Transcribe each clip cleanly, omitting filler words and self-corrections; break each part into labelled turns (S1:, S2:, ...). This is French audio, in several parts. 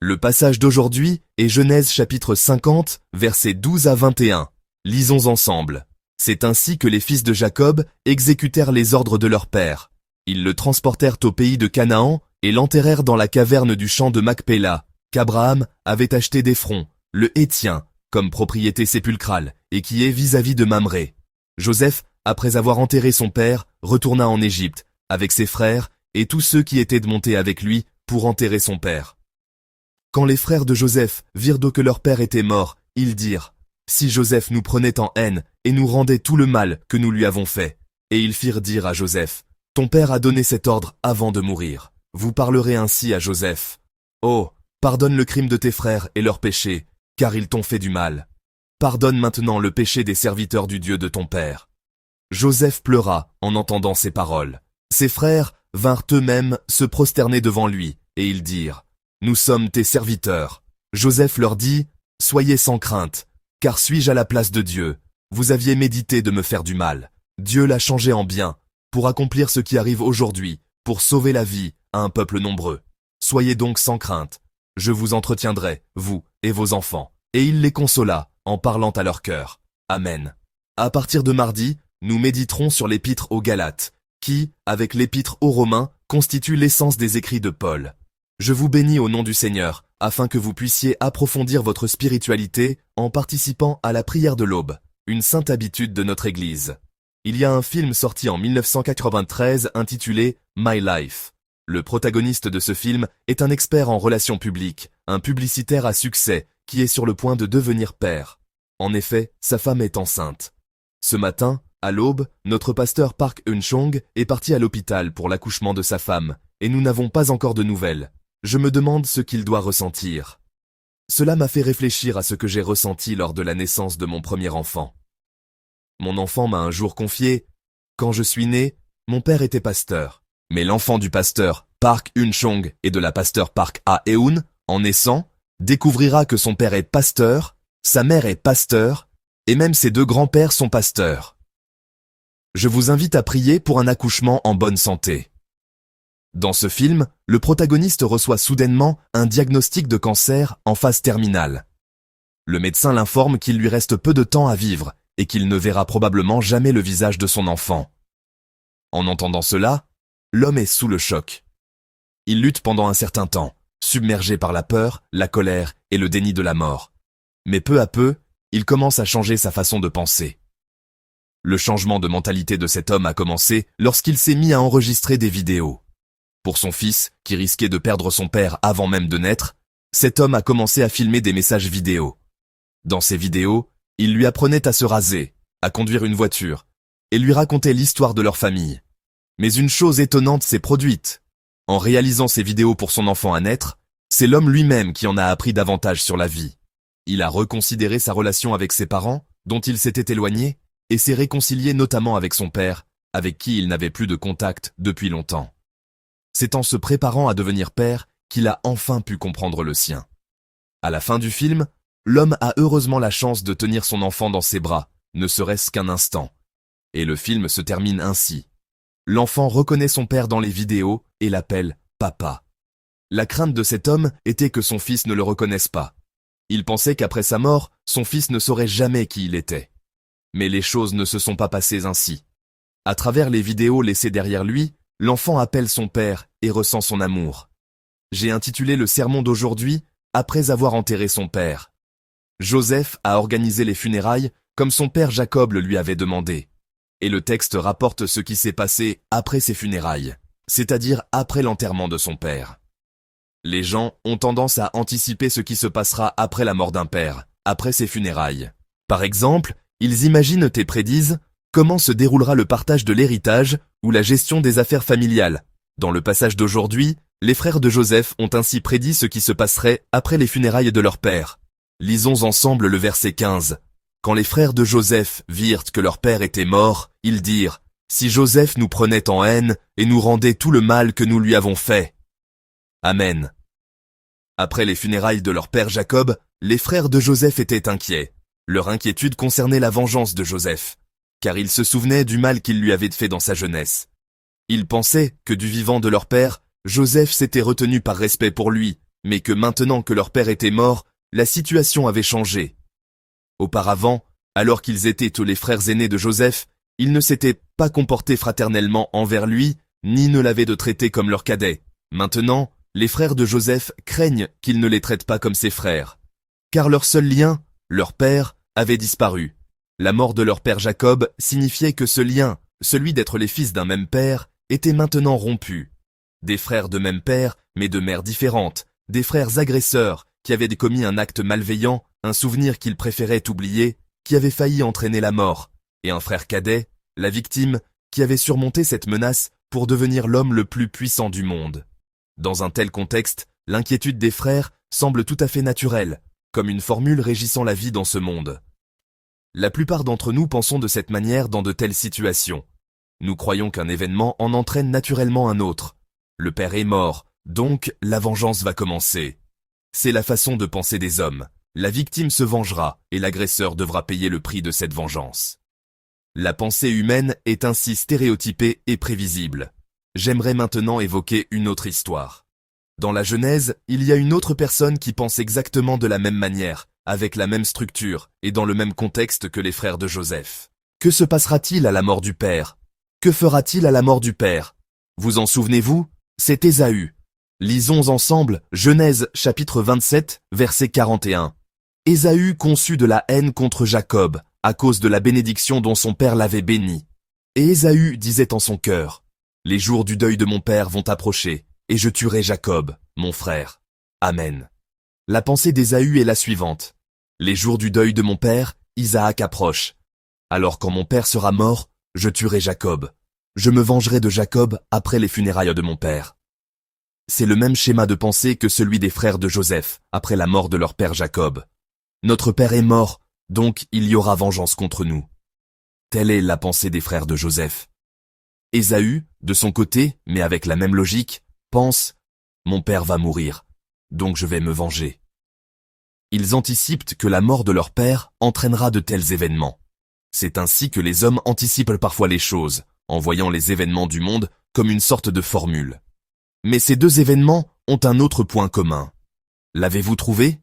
S1: Le passage d'aujourd'hui est Genèse chapitre 50, versets 12 à 21. Lisons ensemble. C'est ainsi que les fils de Jacob exécutèrent les ordres de leur père. Ils le transportèrent au pays de Canaan et l'enterrèrent dans la caverne du champ de Macpéla, qu'Abraham avait acheté d'Éphron, le Héthien, comme propriété sépulcrale, et qui est vis-à-vis de Mamré. Joseph, après avoir enterré son père, retourna en Égypte, avec ses frères et tous ceux qui étaient montés avec lui pour enterrer son père. Quand les frères de Joseph virent que leur père était mort, ils dirent « Si Joseph nous prenait en haine et nous rendait tout le mal que nous lui avons fait. » Et ils firent dire à Joseph « Ton père a donné cet ordre avant de mourir. Vous parlerez ainsi à Joseph. Oh, pardonne le crime de tes frères et leurs péchés, car ils t'ont fait du mal. Pardonne maintenant le péché des serviteurs du Dieu de ton père. » Joseph pleura en entendant ces paroles. Ses frères vinrent eux-mêmes se prosterner devant lui, et ils dirent « Nous sommes tes serviteurs. » Joseph leur dit « Soyez sans crainte, car suis-je à la place de Dieu? Vous aviez médité de me faire du mal. Dieu l'a changé en bien, pour accomplir ce qui arrive aujourd'hui, pour sauver la vie à un peuple nombreux. Soyez donc sans crainte. Je vous entretiendrai, vous et vos enfants. » Et il les consola, en parlant à leur cœur. Amen. À partir de mardi, nous méditerons sur l'épître aux Galates, qui, avec l'épître aux Romains, constitue l'essence des écrits de Paul. Je vous bénis au nom du Seigneur, afin que vous puissiez approfondir votre spiritualité en participant à la prière de l'aube, une sainte habitude de notre Église. Il y a un film sorti en 1993 intitulé « My Life ». Le protagoniste de ce film est un expert en relations publiques, un publicitaire à succès qui est sur le point de devenir père. En effet, sa femme est enceinte. Ce matin, à l'aube, notre pasteur Park Eun-chong est parti à l'hôpital pour l'accouchement de sa femme, et nous n'avons pas encore de nouvelles. Je me demande ce qu'il doit ressentir. Cela m'a fait réfléchir à ce que j'ai ressenti lors de la naissance de mon premier enfant. Mon enfant m'a un jour confié « Quand je suis né, mon père était pasteur. Mais l'enfant du pasteur Park Eun-chong et de la pasteur Park Ah-eun, en naissant, découvrira que son père est pasteur, sa mère est pasteur, et même ses deux grands-pères sont pasteurs. » Je vous invite à prier pour un accouchement en bonne santé. Dans ce film, le protagoniste reçoit soudainement un diagnostic de cancer en phase terminale. Le médecin l'informe qu'il lui reste peu de temps à vivre et qu'il ne verra probablement jamais le visage de son enfant. En entendant cela, l'homme est sous le choc. Il lutte pendant un certain temps, submergé par la peur, la colère et le déni de la mort. Mais peu à peu, il commence à changer sa façon de penser. Le changement de mentalité de cet homme a commencé lorsqu'il s'est mis à enregistrer des vidéos. Pour son fils, qui risquait de perdre son père avant même de naître, cet homme a commencé à filmer des messages vidéo. Dans ces vidéos, il lui apprenait à se raser, à conduire une voiture, et lui racontait l'histoire de leur famille. Mais une chose étonnante s'est produite. En réalisant ces vidéos pour son enfant à naître, c'est l'homme lui-même qui en a appris davantage sur la vie. Il a reconsidéré sa relation avec ses parents, dont il s'était éloigné, et s'est réconcilié notamment avec son père, avec qui il n'avait plus de contact depuis longtemps. C'est en se préparant à devenir père qu'il a enfin pu comprendre le sien. À la fin du film, l'homme a heureusement la chance de tenir son enfant dans ses bras, ne serait-ce qu'un instant. Et le film se termine ainsi. L'enfant reconnaît son père dans les vidéos et l'appelle « papa ». La crainte de cet homme était que son fils ne le reconnaisse pas. Il pensait qu'après sa mort, son fils ne saurait jamais qui il était. Mais les choses ne se sont pas passées ainsi. À travers les vidéos laissées derrière lui, l'enfant appelle son père et ressent son amour. J'ai intitulé le sermon d'aujourd'hui « Après avoir enterré son père ». Joseph a organisé les funérailles comme son père Jacob le lui avait demandé. Et le texte rapporte ce qui s'est passé après ses funérailles, c'est-à-dire après l'enterrement de son père. Les gens ont tendance à anticiper ce qui se passera après la mort d'un père, après ses funérailles. Par exemple, ils imaginent et prédisent comment se déroulera le partage de l'héritage ou la gestion des affaires familiales. Dans le passage d'aujourd'hui, les frères de Joseph ont ainsi prédit ce qui se passerait après les funérailles de leur père. Lisons ensemble le verset 15. Quand les frères de Joseph virent que leur père était mort, ils dirent « Si Joseph nous prenait en haine et nous rendait tout le mal que nous lui avons fait. » Amen. Après les funérailles de leur père Jacob, les frères de Joseph étaient inquiets. Leur inquiétude concernait la vengeance de Joseph, car ils se souvenaient du mal qu'il lui avait fait dans sa jeunesse. Ils pensaient que du vivant de leur père, Joseph s'était retenu par respect pour lui, mais que maintenant que leur père était mort, la situation avait changé. Auparavant, alors qu'ils étaient tous les frères aînés de Joseph, ils ne s'étaient pas comportés fraternellement envers lui, ni ne l'avaient de traiter comme leur cadet. Maintenant, les frères de Joseph craignent qu'il ne les traite pas comme ses frères. Car leur seul lien, leur père, avait disparu. La mort de leur père Jacob signifiait que ce lien, celui d'être les fils d'un même père, était maintenant rompu. Des frères de même père, mais de mères différentes, des frères agresseurs, qui avaient commis un acte malveillant, un souvenir qu'ils préféraient oublier, qui avait failli entraîner la mort, et un frère cadet, la victime, qui avait surmonté cette menace pour devenir l'homme le plus puissant du monde. Dans un tel contexte, l'inquiétude des frères semble tout à fait naturelle, comme une formule régissant la vie dans ce monde. La plupart d'entre nous pensons de cette manière dans de telles situations. Nous croyons qu'un événement en entraîne naturellement un autre. Le père est mort, donc la vengeance va commencer. C'est la façon de penser des hommes. La victime se vengera et l'agresseur devra payer le prix de cette vengeance. La pensée humaine est ainsi stéréotypée et prévisible. J'aimerais maintenant évoquer une autre histoire. Dans la Genèse, il y a une autre personne qui pense exactement de la même manière, avec la même structure et dans le même contexte que les frères de Joseph. Que se passera-t-il à la mort du père? Que fera-t-il à la mort du père? Vous en souvenez-vous? C'est Ésaü. Lisons ensemble Genèse chapitre 27, verset 41. Ésaü conçut de la haine contre Jacob, à cause de la bénédiction dont son père l'avait béni. Et Ésaü disait en son cœur, « Les jours du deuil de mon père vont approcher, et je tuerai Jacob, mon frère. Amen. » La pensée d'Ésaü est la suivante. Les jours du deuil de mon père, Isaac approche. Alors quand mon père sera mort, je tuerai Jacob. Je me vengerai de Jacob après les funérailles de mon père. C'est le même schéma de pensée que celui des frères de Joseph, après la mort de leur père Jacob. Notre père est mort, donc il y aura vengeance contre nous. Telle est la pensée des frères de Joseph. Ésaü, de son côté, mais avec la même logique, pense « Mon père va mourir, donc je vais me venger. » Ils anticipent que la mort de leur père entraînera de tels événements. C'est ainsi que les hommes anticipent parfois les choses, en voyant les événements du monde comme une sorte de formule. Mais ces deux événements ont un autre point commun. L'avez-vous trouvé?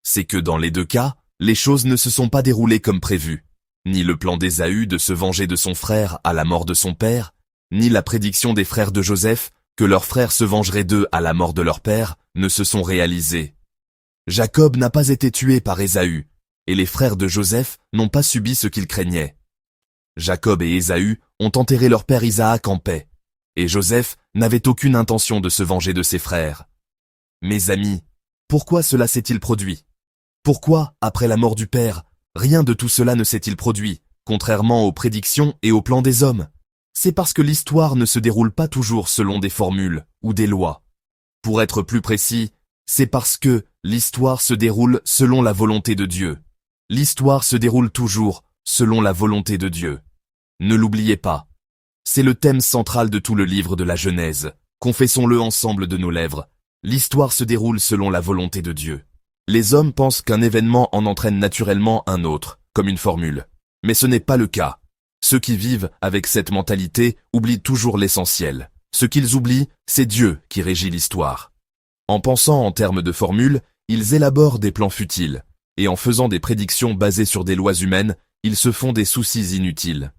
S1: C'est que dans les deux cas, les choses ne se sont pas déroulées comme prévu. Ni le plan d'Ésaü de se venger de son frère à la mort de son père, ni la prédiction des frères de Joseph que leurs frères se vengeraient d'eux à la mort de leur père ne se sont réalisées. Jacob n'a pas été tué par Ésaü, et les frères de Joseph n'ont pas subi ce qu'ils craignaient. Jacob et Ésaü ont enterré leur père Isaac en paix, et Joseph n'avait aucune intention de se venger de ses frères. Mes amis, pourquoi cela s'est-il produit? Pourquoi, après la mort du père, rien de tout cela ne s'est-il produit, contrairement aux prédictions et aux plans des hommes? C'est parce que l'histoire ne se déroule pas toujours selon des formules ou des lois. Pour être plus précis, c'est parce que l'histoire se déroule selon la volonté de Dieu. L'histoire se déroule toujours selon la volonté de Dieu. Ne l'oubliez pas. C'est le thème central de tout le livre de la Genèse. Confessons-le ensemble de nos lèvres. L'histoire se déroule selon la volonté de Dieu. Les hommes pensent qu'un événement en entraîne naturellement un autre, comme une formule. Mais ce n'est pas le cas. Ceux qui vivent avec cette mentalité oublient toujours l'essentiel. Ce qu'ils oublient, c'est Dieu qui régit l'histoire. En pensant en termes de formules, ils élaborent des plans futiles, et en faisant des prédictions basées sur des lois humaines, ils se font des soucis inutiles.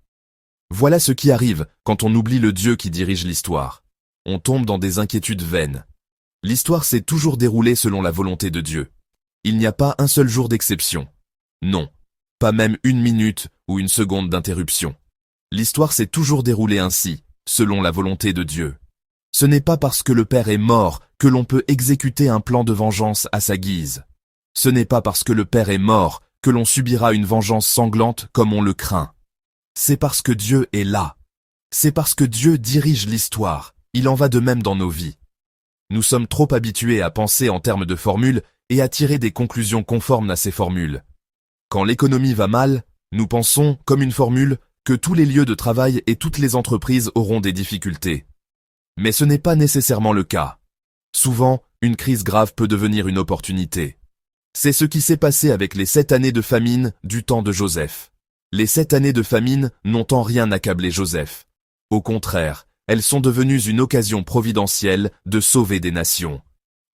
S1: Voilà ce qui arrive quand on oublie le Dieu qui dirige l'histoire. On tombe dans des inquiétudes vaines. L'histoire s'est toujours déroulée selon la volonté de Dieu. Il n'y a pas un seul jour d'exception. Non, pas même une minute ou une seconde d'interruption. L'histoire s'est toujours déroulée ainsi, selon la volonté de Dieu. Ce n'est pas parce que le père est mort que l'on peut exécuter un plan de vengeance à sa guise. Ce n'est pas parce que le père est mort que l'on subira une vengeance sanglante comme on le craint. C'est parce que Dieu est là. C'est parce que Dieu dirige l'histoire. Il en va de même dans nos vies. Nous sommes trop habitués à penser en termes de formules et à tirer des conclusions conformes à ces formules. Quand l'économie va mal, nous pensons, comme une formule, que tous les lieux de travail et toutes les entreprises auront des difficultés. Mais ce n'est pas nécessairement le cas. Souvent, une crise grave peut devenir une opportunité. C'est ce qui s'est passé avec les 7 années de famine du temps de Joseph. Les 7 années de famine n'ont en rien accablé Joseph. Au contraire, elles sont devenues une occasion providentielle de sauver des nations.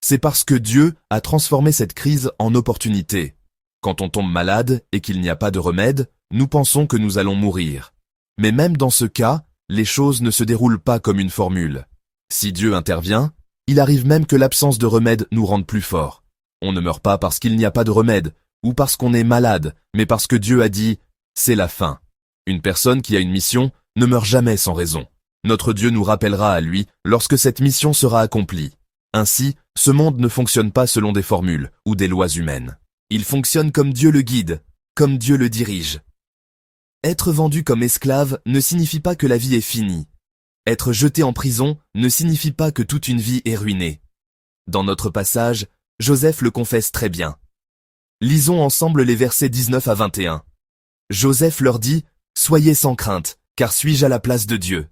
S1: C'est parce que Dieu a transformé cette crise en opportunité. Quand on tombe malade et qu'il n'y a pas de remède, nous pensons que nous allons mourir. Mais même dans ce cas, les choses ne se déroulent pas comme une formule. Si Dieu intervient, il arrive même que l'absence de remède nous rende plus forts. On ne meurt pas parce qu'il n'y a pas de remède, ou parce qu'on est malade, mais parce que Dieu a dit « c'est la fin ». Une personne qui a une mission ne meurt jamais sans raison. Notre Dieu nous rappellera à lui lorsque cette mission sera accomplie. Ainsi, ce monde ne fonctionne pas selon des formules ou des lois humaines. Il fonctionne comme Dieu le guide, comme Dieu le dirige. Être vendu comme esclave ne signifie pas que la vie est finie. Être jeté en prison ne signifie pas que toute une vie est ruinée. Dans notre passage, Joseph le confesse très bien. Lisons ensemble les versets 19 à 21. Joseph leur dit « Soyez sans crainte, car suis-je à la place de Dieu.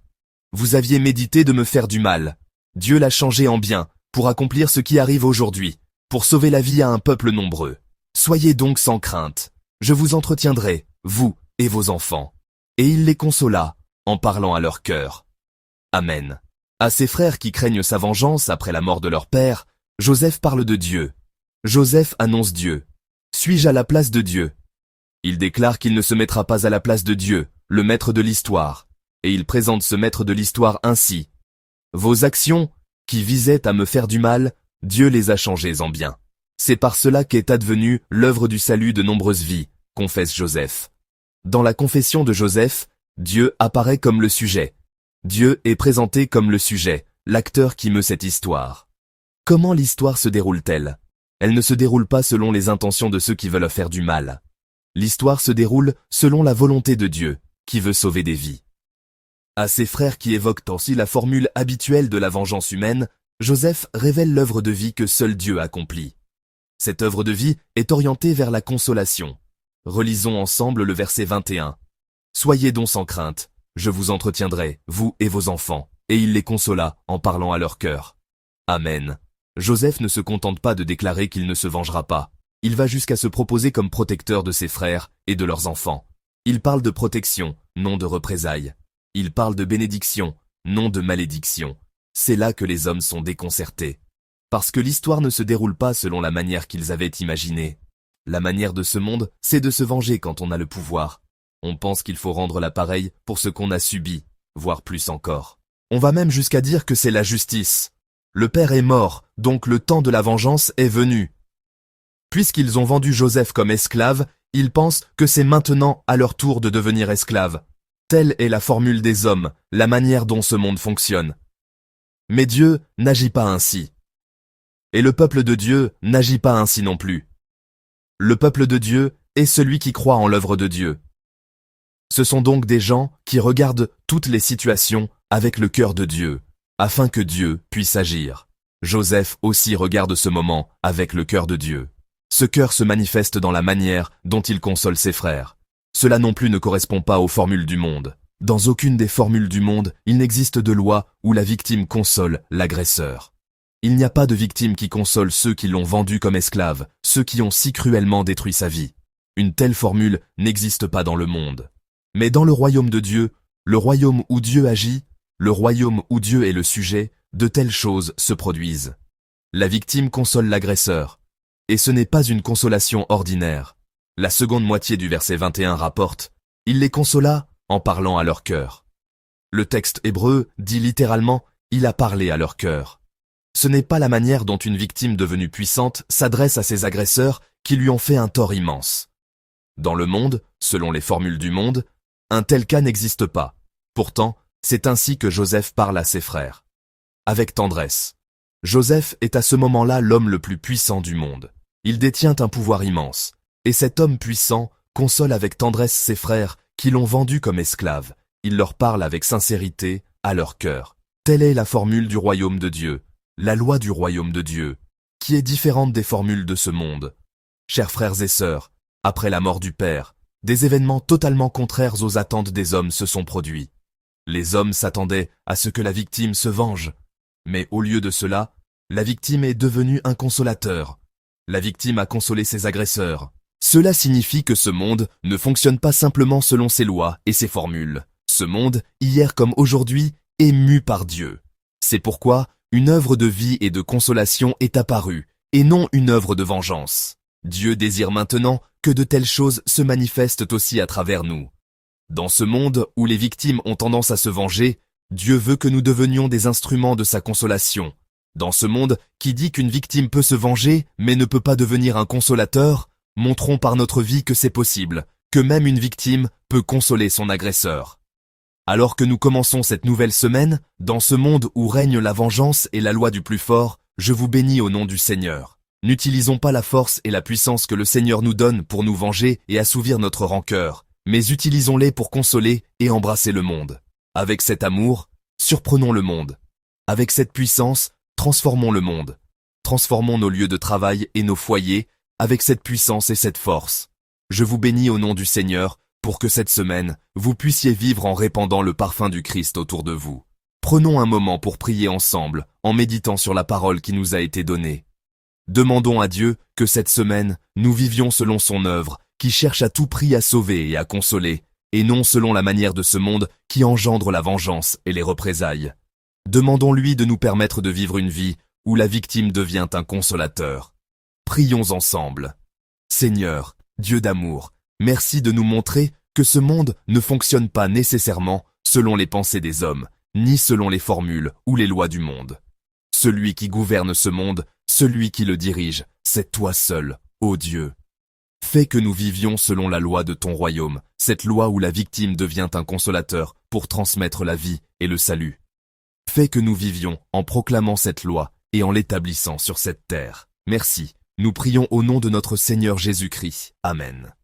S1: Vous aviez médité de me faire du mal. Dieu l'a changé en bien, pour accomplir ce qui arrive aujourd'hui, pour sauver la vie à un peuple nombreux. Soyez donc sans crainte. Je vous entretiendrai, vous et vos enfants. » Et il les consola, en parlant à leur cœur. Amen. À ses frères qui craignent sa vengeance après la mort de leur père, Joseph parle de Dieu. Joseph annonce Dieu. Suis-je à la place de Dieu? Il déclare qu'il ne se mettra pas à la place de Dieu, le maître de l'histoire. Et il présente ce maître de l'histoire ainsi. Vos actions, qui visaient à me faire du mal, Dieu les a changées en bien. C'est par cela qu'est advenue l'œuvre du salut de nombreuses vies, confesse Joseph. Dans la confession de Joseph, Dieu apparaît comme le sujet. Dieu est présenté comme le sujet, l'acteur qui meut cette histoire. Comment l'histoire se déroule-t-elle? Elle ne se déroule pas selon les intentions de ceux qui veulent faire du mal. L'histoire se déroule selon la volonté de Dieu, qui veut sauver des vies. À ses frères qui évoquent ainsi la formule habituelle de la vengeance humaine, Joseph révèle l'œuvre de vie que seul Dieu accomplit. Cette œuvre de vie est orientée vers la consolation. Relisons ensemble le verset 21. « Soyez donc sans crainte, je vous entretiendrai, vous et vos enfants. » Et il les consola en parlant à leur cœur. Amen. Joseph ne se contente pas de déclarer qu'il ne se vengera pas. Il va jusqu'à se proposer comme protecteur de ses frères et de leurs enfants. Il parle de protection, non de représailles. Il parle de bénédiction, non de malédiction. C'est là que les hommes sont déconcertés. Parce que l'histoire ne se déroule pas selon la manière qu'ils avaient imaginée. La manière de ce monde, c'est de se venger quand on a le pouvoir. On pense qu'il faut rendre l'appareil pour ce qu'on a subi, voire plus encore. On va même jusqu'à dire que c'est la justice. Le père est mort, donc le temps de la vengeance est venu. Puisqu'ils ont vendu Joseph comme esclave, ils pensent que c'est maintenant à leur tour de devenir esclaves. Telle est la formule des hommes, la manière dont ce monde fonctionne. Mais Dieu n'agit pas ainsi. Et le peuple de Dieu n'agit pas ainsi non plus. Le peuple de Dieu est celui qui croit en l'œuvre de Dieu. Ce sont donc des gens qui regardent toutes les situations avec le cœur de Dieu, afin que Dieu puisse agir. Joseph aussi regarde ce moment avec le cœur de Dieu. Ce cœur se manifeste dans la manière dont il console ses frères. Cela non plus ne correspond pas aux formules du monde. Dans aucune des formules du monde, il n'existe de loi où la victime console l'agresseur. Il n'y a pas de victime qui console ceux qui l'ont vendu comme esclave, ceux qui ont si cruellement détruit sa vie. Une telle formule n'existe pas dans le monde. Mais dans le royaume de Dieu, le royaume où Dieu agit, le royaume où Dieu est le sujet, de telles choses se produisent. La victime console l'agresseur. Et ce n'est pas une consolation ordinaire. La seconde moitié du verset 21 rapporte « Il les consola en parlant à leur cœur ». Le texte hébreu dit littéralement « Il a parlé à leur cœur ». Ce n'est pas la manière dont une victime devenue puissante s'adresse à ses agresseurs qui lui ont fait un tort immense. Dans le monde, selon les formules du monde, un tel cas n'existe pas. Pourtant, c'est ainsi que Joseph parle à ses frères. Avec tendresse. Joseph est à ce moment-là l'homme le plus puissant du monde. Il détient un pouvoir immense. Et cet homme puissant console avec tendresse ses frères qui l'ont vendu comme esclaves. Il leur parle avec sincérité, à leur cœur. Telle est la formule du royaume de Dieu, la loi du royaume de Dieu, qui est différente des formules de ce monde. Chers frères et sœurs, après la mort du Père, des événements totalement contraires aux attentes des hommes se sont produits. Les hommes s'attendaient à ce que la victime se venge. Mais au lieu de cela, la victime est devenue un consolateur. La victime a consolé ses agresseurs. Cela signifie que ce monde ne fonctionne pas simplement selon ses lois et ses formules. Ce monde, hier comme aujourd'hui, est mu par Dieu. C'est pourquoi Une œuvre de vie et de consolation est apparue, et non une œuvre de vengeance. Dieu désire maintenant que de telles choses se manifestent aussi à travers nous. Dans ce monde où les victimes ont tendance à se venger, Dieu veut que nous devenions des instruments de sa consolation. Dans ce monde qui dit qu'une victime peut se venger mais ne peut pas devenir un consolateur, montrons par notre vie que c'est possible, que même une victime peut consoler son agresseur. Alors que nous commençons cette nouvelle semaine, dans ce monde où règne la vengeance et la loi du plus fort, je vous bénis au nom du Seigneur. N'utilisons pas la force et la puissance que le Seigneur nous donne pour nous venger et assouvir notre rancœur, mais utilisons-les pour consoler et embrasser le monde. Avec cet amour, surprenons le monde. Avec cette puissance, transformons le monde. Transformons nos lieux de travail et nos foyers avec cette puissance et cette force. Je vous bénis au nom du Seigneur pour que cette semaine, vous puissiez vivre en répandant le parfum du Christ autour de vous. Prenons un moment pour prier ensemble en méditant sur la parole qui nous a été donnée. Demandons à Dieu que cette semaine, nous vivions selon son œuvre, qui cherche à tout prix à sauver et à consoler, et non selon la manière de ce monde qui engendre la vengeance et les représailles. Demandons-lui de nous permettre de vivre une vie où la victime devient un consolateur. Prions ensemble. Seigneur, Dieu d'amour, merci de nous montrer que ce monde ne fonctionne pas nécessairement selon les pensées des hommes, ni selon les formules ou les lois du monde. Celui qui gouverne ce monde, celui qui le dirige, c'est toi seul, ô Dieu. Fais que nous vivions selon la loi de ton royaume, cette loi où la victime devient un consolateur pour transmettre la vie et le salut. Fais que nous vivions en proclamant cette loi et en l'établissant sur cette terre. Merci. Nous prions au nom de notre Seigneur Jésus-Christ. Amen.